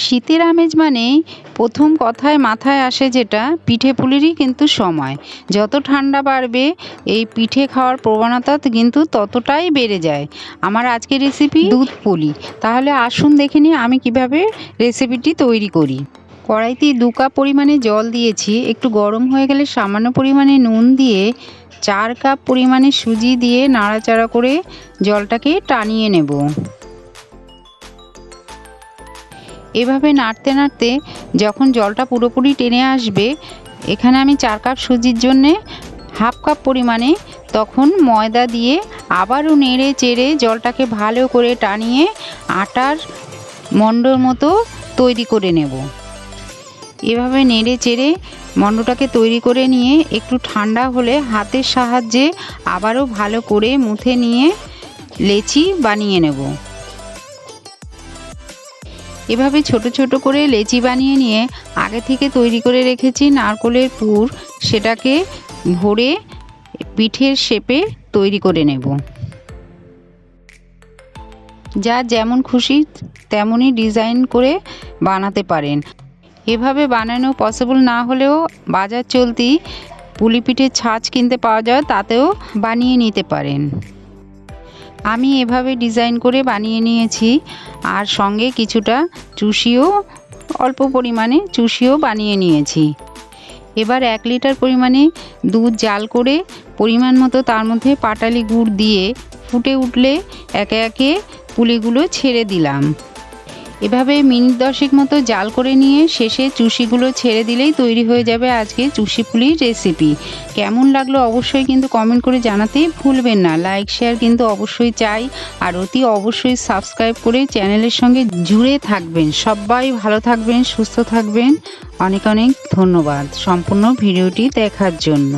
শীতের আমেজ মানেই প্রথম কথায় মাথায় আসে যেটা পিঠে পুলিরই কিন্তু সময়। যত ঠান্ডা বাড়বে এই পিঠে খাওয়ার প্রবণতা কিন্তু ততটাই বেড়ে যায়। আমার আজকের রেসিপি দুধ পুলি। তাহলে আসুন দেখে নিই আমি কিভাবে রেসিপিটি তৈরি করি। কড়াইতে 2 কাপ পরিমাণে জল দিয়েছি। একটু গরম হয়ে গেলে সামান্য পরিমাণে নুন দিয়ে 4 কাপ পরিমাণে সুজি দিয়ে নাড়াচাড়া করে জলটাকে টানিয়ে নেব। এভাবে নাড়তে নাড়তে যখন জলটা পুরোপুরি টেনে আসবে, এখানে আমি 4 কাপ সুজির জন্যে হাফ কাপ পরিমাণে তখন ময়দা দিয়ে আবারও নেড়ে চেড়ে জলটাকে ভালো করে টানিয়ে আটার মণ্ডর মতো তৈরি করে নেব। এভাবে নেড়ে চেড়ে মণ্ডটাকে তৈরি করে নিয়ে একটু ঠান্ডা হলে হাতের সাহায্যে আবারও ভালো করে মুথে নিয়ে লেচি বানিয়ে নেব। এভাবে ছোট ছোট করে লেচি বানিয়ে নিয়ে আগে থেকে তৈরি করে রেখেছি নারকেলের পুর, সেটাকে ভরে পিঠের শেপে তৈরি করে নেব। যা যেমন খুশি তেমনই ডিজাইন করে বানাতে পারেন। এভাবে বানানো পসিবল না হলেও বাজার চলতি পুলি পিঠের ছাঁচ কিনতে পাওয়া যায়, তাতেও বানিয়ে নিতে পারেন। আমি এভাবে ডিজাইন করে বানিয়ে নিয়েছি, আর সঙ্গে কিছুটা চুষিও অল্প পরিমাণে চুষিও বানিয়ে নিয়েছি। এবার 1 লিটার পরিমাণে দুধ জাল করে পরিমাণ মতো তার মধ্যে পাটালি গুড় দিয়ে ফুটে উঠলে একে একে পুলিগুলো ছেড়ে দিলাম। এভাবে মিনিট 10 মতো জাল করে নিয়ে শেষে চুষিগুলো ছেড়ে দিলেই তৈরি হয়ে যাবে আজকে চুষি পুলির রেসিপি। কেমন লাগলো অবশ্যই কিন্তু কমেন্ট করে জানাতে ভুলবেন না। লাইক শেয়ার কিন্তু অবশ্যই চাই, আর অতি অবশ্যই সাবস্ক্রাইব করে চ্যানেলের সঙ্গে জুড়ে থাকবেন। সবাই ভালো থাকবেন, সুস্থ থাকবেন। অনেক অনেক ধন্যবাদ সম্পূর্ণ ভিডিওটি দেখার জন্য।